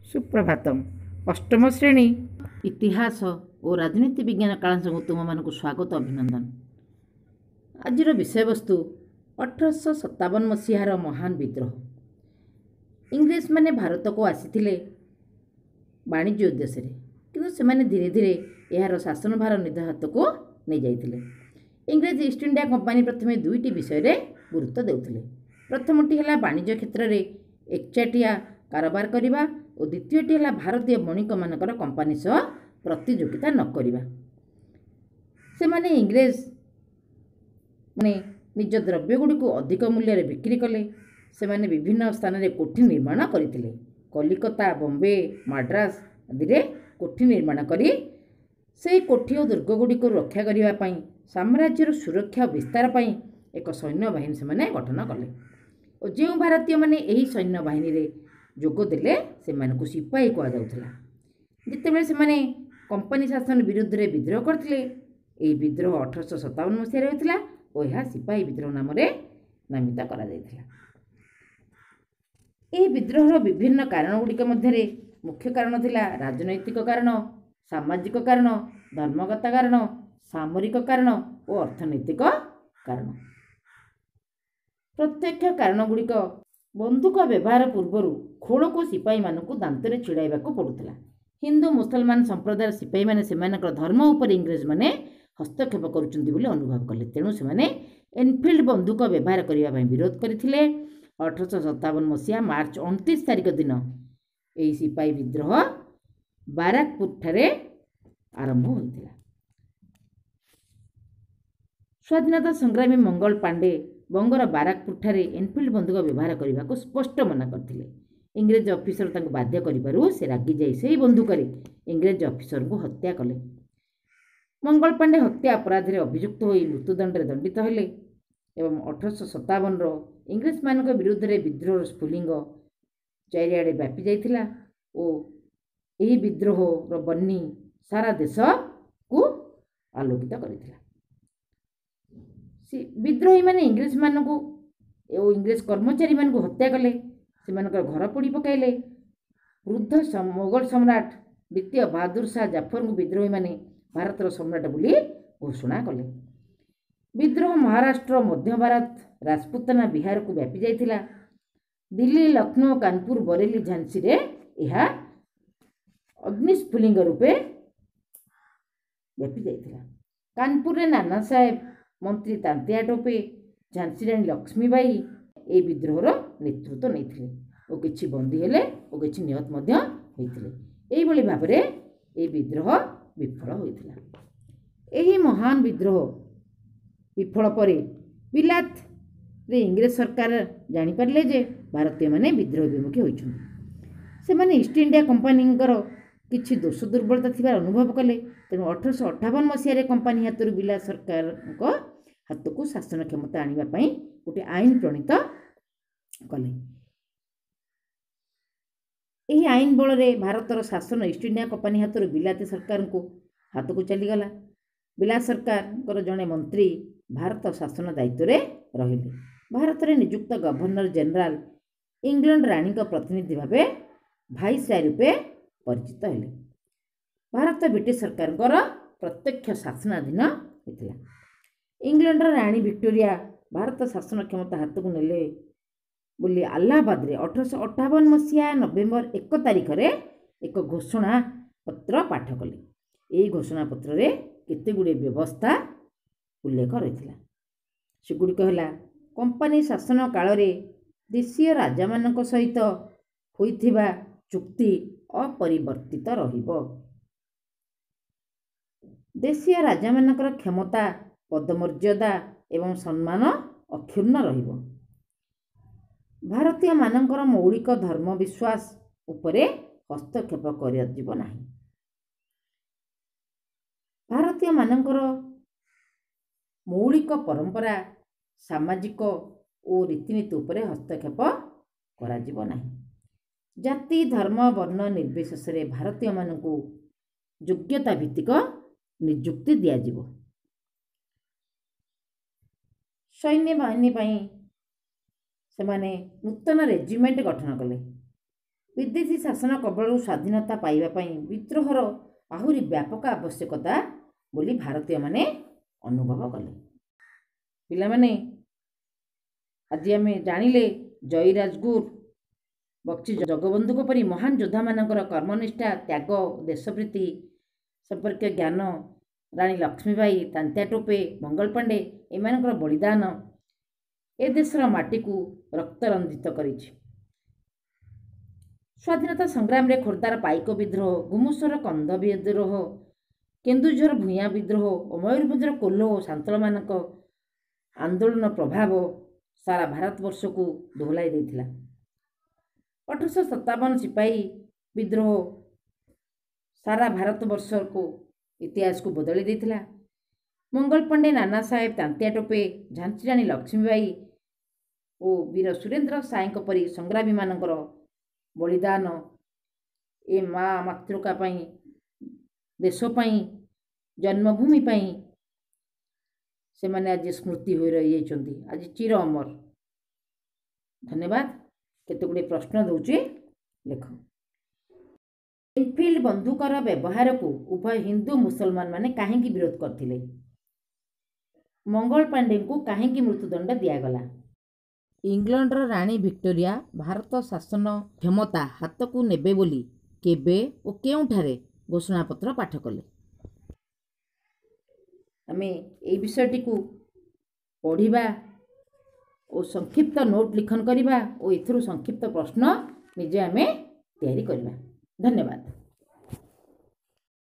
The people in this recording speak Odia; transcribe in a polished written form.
सुप्रभातम। अष्टम श्रेणी इतिहास और राजनीति विज्ञान कालांशକୁ ତୁମମାନଙ୍କୁ ସ୍ୱାଗତ ଅଭିନନ୍ଦନ। ଆଜିର ବିଷୟବସ୍ତୁ 1857 ମସିହାର ମହାନ ବିଦ୍ରୋହ। ଇଂରେଜମାନେ ଭାରତକୁ ଆସିଥିଲେ ବାଣିଜ୍ୟ ଉଦ୍ଦେଶ୍ୟରେ, କିନ୍ତୁ ସେମାନେ ଧୀରେ ଧୀରେ ଏହାର ଶାସନଭାର ନିଜ ହାତକୁ ନେଇଯାଇଥିଲେ। ଇଂରେଜ ଇଷ୍ଟ ଇଣ୍ଡିଆ କମ୍ପାନୀ ପ୍ରଥମେ ଦୁଇଟି ବିଷୟରେ ଗୁରୁତ୍ୱ ଦେଉଥିଲେ। ପ୍ରଥମଟି ହେଲା ବାଣିଜ୍ୟ କ୍ଷେତ୍ରରେ ଏକଚାଟିଆ କାରବାର କରିବା ଓ ଦ୍ୱିତୀୟଟି ହେଲା ଭାରତୀୟ ବଣିକମାନଙ୍କର କମ୍ପାନୀ ସହ ପ୍ରତିଯୋଗିତା ନ କରିବା। ସେମାନେ ଇଂରେଜ ମାନେ ନିଜ ଦ୍ରବ୍ୟଗୁଡ଼ିକୁ ଅଧିକ ମୂଲ୍ୟରେ ବିକ୍ରି କଲେ। ସେମାନେ ବିଭିନ୍ନ ସ୍ଥାନରେ କୋଠି ନିର୍ମାଣ କରିଥିଲେ। କଲିକତା, ବମ୍ବେ, ମାଡ୍ରାସ ଆଦିରେ କୋଠି ନିର୍ମାଣ କରି ସେହି କୋଠି ଓ ଦୁର୍ଗଗୁଡ଼ିକୁ ରକ୍ଷା କରିବା ପାଇଁ ସାମ୍ରାଜ୍ୟର ସୁରକ୍ଷା ଓ ବିସ୍ତାର ପାଇଁ ଏକ ସୈନ୍ୟବାହିନୀ ସେମାନେ ଗଠନ କଲେ ଓ ଯେଉଁ ଭାରତୀୟମାନେ ଏହି ସୈନ୍ୟବାହିନୀରେ ଯୋଗ ଦେଲେ ସେମାନଙ୍କୁ ସିପାହୀ କୁହାଯାଉଥିଲା। ଯେତେବେଳେ ସେମାନେ କମ୍ପାନୀ ଶାସନ ବିରୁଦ୍ଧରେ ବିଦ୍ରୋହ କରିଥିଲେ, ଏହି ବିଦ୍ରୋହ 1857 ମସିହାରେ ହୋଇଥିଲା ଓ ଏହା ସିପାହୀ ବିଦ୍ରୋହ ନାମରେ ନାମିତ କରାଯାଇଥିଲା। ଏହି ବିଦ୍ରୋହର ବିଭିନ୍ନ କାରଣ ଗୁଡ଼ିକ ମଧ୍ୟରେ ମୁଖ୍ୟ କାରଣ ଥିଲା ରାଜନୈତିକ କାରଣ, ସାମାଜିକ କାରଣ, ଧର୍ମଗତ କାରଣ, ସାମରିକ କାରଣ ଓ ଅର୍ଥନୈତିକ କାରଣ। ପ୍ରତ୍ୟକ୍ଷ କାରଣ ଗୁଡ଼ିକ ବନ୍ଧୁକ ବ୍ୟବହାର ପୂର୍ବରୁ ଖୋଳକୁ ସିପାହୀମାନଙ୍କୁ ଦାନ୍ତରେ ଛିଡ଼ାଇବାକୁ ପଡ଼ୁଥିଲା। ହିନ୍ଦୁ ମୁସଲମାନ ସମ୍ପ୍ରଦାୟର ସିପାହୀମାନେ ସେମାନଙ୍କର ଧର୍ମ ଉପରେ ଇଂରେଜମାନେ ହସ୍ତକ୍ଷେପ କରୁଛନ୍ତି ବୋଲି ଅନୁଭବ କଲେ, ତେଣୁ ସେମାନେ ଏନଫିଲ୍ଡ ବନ୍ଧୁକ ବ୍ୟବହାର କରିବା ପାଇଁ ବିରୋଧ କରିଥିଲେ। 1857 ମସିହା ମାର୍ଚ୍ଚ 29 ତାରିଖ ଦିନ ଏହି ସିପାହୀ ବିଦ୍ରୋହ ବାରାକପୁରଠାରେ ଆରମ୍ଭ ହୋଇଥିଲା। ସ୍ୱାଧୀନତା ସଂଗ୍ରାମୀ ମଙ୍ଗଳ ପାଣ୍ଡେ ବଙ୍ଗର ବାରାକପୁରଠାରେ ଏନଫିଲ୍ଡ ବନ୍ଧୁକ ବ୍ୟବହାର କରିବାକୁ ସ୍ପଷ୍ଟ ମନା କରିଥିଲେ। ଇଂରେଜ ଅଫିସର ତାଙ୍କୁ ବାଧ୍ୟ କରିବାରୁ ସେ ରାଗି ଯାଇ ସେହି ବନ୍ଧୁକରେ ଇଂରେଜ ଅଫିସରଙ୍କୁ ହତ୍ୟା କଲେ। ମଙ୍ଗଳ ପାଣ୍ଡେ ହତ୍ୟା ଅପରାଧରେ ଅଭିଯୁକ୍ତ ହୋଇ ମୃତ୍ୟୁଦଣ୍ଡରେ ଦଣ୍ଡିତ ହେଲେ ଏବଂ 1857ର ଇଂରେଜମାନଙ୍କ ବିରୁଦ୍ଧରେ ବିଦ୍ରୋହର ସ୍ଫୁଲିଙ୍ଗ ଚାରିଆଡ଼େ ବ୍ୟାପି ଯାଇଥିଲା ଓ ଏହି ବିଦ୍ରୋହର ବହ୍ନି ସାରା ଦେଶକୁ ଆଲୋକିତ କରିଥିଲା। ବିଦ୍ରୋହୀମାନେ ଇଂରେଜମାନଙ୍କୁ ଓ ଇଂରେଜ କର୍ମଚାରୀମାନଙ୍କୁ ହତ୍ୟା କଲେ, ସେମାନଙ୍କର ଘର ପୋଡ଼ି ପକାଇଲେ। ବୃଦ୍ଧ ମୋଗଲ ସମ୍ରାଟ ଦ୍ୱିତୀୟ ବାହାଦୁର ଶାହ ଜାଫରଙ୍କୁ ବିଦ୍ରୋହୀମାନେ ଭାରତର ସମ୍ରାଟ ବୋଲି ଘୋଷଣା କଲେ। ବିଦ୍ରୋହ ମହାରାଷ୍ଟ୍ର, ମଧ୍ୟ ଭାରତ, ରାଜପୁତାନା, ବିହାରକୁ ବ୍ୟାପି ଯାଇଥିଲା। ଦିଲ୍ଲୀ, ଲକ୍ଷ୍ନୌ, କାନପୁର, ବରେଲି, ଝାନ୍ସିରେ ଏହା ଅଗ୍ନିସ୍ଫୁଲିଙ୍ଗ ରୂପେ ବ୍ୟାପି ଯାଇଥିଲା। କାନପୁରରେ ନାନା ସାହେବ, ମନ୍ତ୍ରୀ ତାନ୍ତିଆ ଟୋପେ, ଝାନ୍ସି ରାଣୀ ଲକ୍ଷ୍ମୀବାଇ ଏହି ବିଦ୍ରୋହର ନେତୃତ୍ୱ ନେଇଥିଲେ ଓ କିଛି ବନ୍ଦୀ ହେଲେ ଓ କିଛି ନିହତ ମଧ୍ୟ ହୋଇଥିଲେ। ଏହିଭଳି ଭାବରେ ଏହି ବିଦ୍ରୋହ ବିଫଳ ହୋଇଥିଲା। ଏହି ମହାନ ବିଦ୍ରୋହ ବିଫଳ ପରେ ବିଲାତରେ ଇଂରେଜ ସରକାର ଜାଣିପାରିଲେ ଯେ ଭାରତୀୟମାନେ ବିଦ୍ରୋହ ବିମୁଖୀ ହୋଇଛନ୍ତି। ସେମାନେ ଇଷ୍ଟ ଇଣ୍ଡିଆ କମ୍ପାନୀଙ୍କର କିଛି ଦୋଷ ଦୁର୍ବଳତା ଥିବାର ଅନୁଭବ କଲେ, ତେଣୁ 1858 ମସିହାରେ କମ୍ପାନୀ ହାତରୁ ବିଲାତ ସରକାରଙ୍କ ହାତକୁ ଶାସନ କ୍ଷମତା ଆଣିବା ପାଇଁ ଗୋଟିଏ ଆଇନ ପ୍ରଣୀତ କଲେ। ଏହି ଆଇନ ବଳରେ ଭାରତର ଶାସନ ଇଷ୍ଟ ଇଣ୍ଡିଆ କମ୍ପାନୀ ହାତରୁ ବିଲାତୀ ସରକାରଙ୍କୁ ହାତକୁ ଚାଲିଗଲା। ବିଲାତ ସରକାରଙ୍କର ଜଣେ ମନ୍ତ୍ରୀ ଭାରତ ଶାସନ ଦାୟିତ୍ୱରେ ରହିଲେ। ଭାରତରେ ନିଯୁକ୍ତ ଗଭର୍ଣ୍ଣର ଜେନେରାଲ ଇଂଲଣ୍ଡ ରାଣୀଙ୍କ ପ୍ରତିନିଧି ଭାବେ ଭାଇସରାୟ ରୂପେ ପରିଚିତ ହେଲେ। ଭାରତ ବ୍ରିଟିଶ ସରକାରଙ୍କର ପ୍ରତ୍ୟକ୍ଷ ଶାସନାଧୀନ ହୋଇଥିଲା। ଇଂଲଣ୍ଡର ରାଣୀ ଭିକ୍ଟୋରିଆ ଭାରତ ଶାସନ କ୍ଷମତା ହାତକୁ ନେଲେ ବୋଲି ଆହ୍ଲାବାଦରେ 1858 ମସିହା ନଭେମ୍ବର 1 ତାରିଖରେ ଏକ ଘୋଷଣା ପତ୍ର ପାଠ କଲେ। ଏହି ଘୋଷଣା ପତ୍ରରେ କେତେଗୁଡ଼ିଏ ବ୍ୟବସ୍ଥା ଉଲ୍ଲେଖ ରହିଥିଲା। ସେଗୁଡ଼ିକ ହେଲା, କମ୍ପାନୀ ଶାସନ କାଳରେ ଦେଶୀୟ ରାଜାମାନଙ୍କ ସହିତ ହୋଇଥିବା ଚୁକ୍ତି ଅପରିବର୍ତ୍ତିତ ରହିବ। ଦେଶୀୟ ରାଜାମାନଙ୍କର କ୍ଷମତା, ପଦମର୍ଯ୍ୟାଦା ଏବଂ ସମ୍ମାନ ଅକ୍ଷୁର୍ଣ୍ଣ ରହିବ। ଭାରତୀୟମାନଙ୍କର ମୌଳିକ ଧର୍ମ ବିଶ୍ୱାସ ଉପରେ ହସ୍ତକ୍ଷେପ କରାଯିବ ନାହିଁ। ଭାରତୀୟମାନଙ୍କର ମୌଳିକ ପରମ୍ପରା, ସାମାଜିକ ଓ ରୀତିନୀତି ଉପରେ ହସ୍ତକ୍ଷେପ କରାଯିବ ନାହିଁ। ଜାତି, ଧର୍ମ, ବର୍ଣ୍ଣ ନିର୍ବିଶେଷରେ ଭାରତୀୟମାନଙ୍କୁ ଯୋଗ୍ୟତା ଭିତ୍ତିକ ନିଯୁକ୍ତି ଦିଆଯିବ। ସୈନ୍ୟବାହିନୀ ପାଇଁ ସେମାନେ ନୂତନ ରେଜିମେଣ୍ଟ ଗଠନ କଲେ। विदेशी शासन कबलରୁ ସ୍ୱାଧୀନତା ପାଇବା ପାଇଁ ବିଦ୍ରୋହର ଆହୁରି ବ୍ୟାପକ ଆବଶ୍ୟକତା ବୋଲି ଭାରତୀୟମାନେ ଅନୁଭବ କଲେ। ପିଲାମାନେ ଆଜି ଆମେ ଜାଣିଲେ ଜୟୀ ରାଜଗୁରୁ, ବକ୍ସି ଜଗବନ୍ଧୁଙ୍କ ପରି ମହାନ ଯୋଦ୍ଧାମାନଙ୍କର କର୍ମନିଷ୍ଠା, ତ୍ୟାଗ, ଦେଶପ୍ରୀତି ସମ୍ପର୍କୀୟ ଜ୍ଞାନ, ରାଣୀ ଲକ୍ଷ୍ମୀବାଇ, ତାନ୍ତିଆ ଟୋପେ, ମଙ୍ଗଲ ପାଣ୍ଡେ ଏମାନଙ୍କର ବଳିଦାନ ଏ ଦେଶର ମାଟିକୁ ରକ୍ତ ରଞ୍ଜିତ କରିଛି। ସ୍ୱାଧୀନତା ସଂଗ୍ରାମରେ ଖୋର୍ଦ୍ଧାର ପାଇକ ବିଦ୍ରୋହ, ଗୁମୁସର କନ୍ଧ ବିଦ୍ରୋହ, କେନ୍ଦୁଝର ଭୂୟାଁ ବିଦ୍ରୋହ ଓ ମୟୂରଭଞ୍ଜର କୋଲ୍ହ ଓ ସାନ୍ତାଳମାନଙ୍କ ଆନ୍ଦୋଳନ ପ୍ରଭାବ ସାରା ଭାରତବର୍ଷକୁ ଦୋହଲାଇ ଦେଇଥିଲା। 1857 ସିପାହୀ ବିଦ୍ରୋହ ସାରା ଭାରତବର୍ଷକୁ ଇତିହାସକୁ ବଦଳି ଦେଇଥିଲା। ମଙ୍ଗଲ ପାଣ୍ଡେ, ନାନା ସାହେବ, ତାନ୍ତିଆ ଟୋପେ, ଝାନ୍ସୀ ରାଣୀ ଲକ୍ଷ୍ମୀବାଇ ଓ ବୀର ସୁରେନ୍ଦ୍ର ସାଏଙ୍କ ପରି ସଂଗ୍ରାମୀମାନଙ୍କର ବଳିଦାନ ଏ ମା ମାତୃକା ପାଇଁ, ଦେଶ ପାଇଁ, ଜନ୍ମଭୂମି ପାଇଁ ସେମାନେ ଆଜି ସ୍ମୃତି ହୋଇ ରହିଯାଇଛନ୍ତି, ଆଜି ଚିର ଅମର। ଧନ୍ୟବାଦ। କେତେଗୁଡ଼ିଏ ପ୍ରଶ୍ନ ଦେଉଛି, ଲେଖ। ଏନଫିଲ୍ଡ ବନ୍ଧୁକର ବ୍ୟବହାରକୁ ଉଭୟ ହିନ୍ଦୁ ମୁସଲମାନ ମାନେ କାହିଁକି ବିରୋଧ କରିଥିଲେ? ମଙ୍ଗଳ ପାଣ୍ଡେଙ୍କୁ କାହିଁକି ମୃତ୍ୟୁଦଣ୍ଡ ଦିଆଗଲା? ଇଂଲଣ୍ଡର ରାଣୀ ଭିକ୍ଟୋରିଆ ଭାରତ ଶାସନ କ୍ଷମତା ହାତକୁ ନେବେ ବୋଲି କେବେ ଓ କେଉଁଠାରେ ଘୋଷଣାପତ୍ର ପାଠ କଲେ? ଆମେ ଏହି ବିଷୟଟିକୁ ପଢ଼ିବା ଓ ସଂକ୍ଷିପ୍ତ ନୋଟ୍ ଲିଖନ କରିବା ଓ ଏଥିରୁ ସଂକ୍ଷିପ୍ତ ପ୍ରଶ୍ନ ନିଜେ ଆମେ ତିଆରି କରିବା। ଧନ୍ୟବାଦ।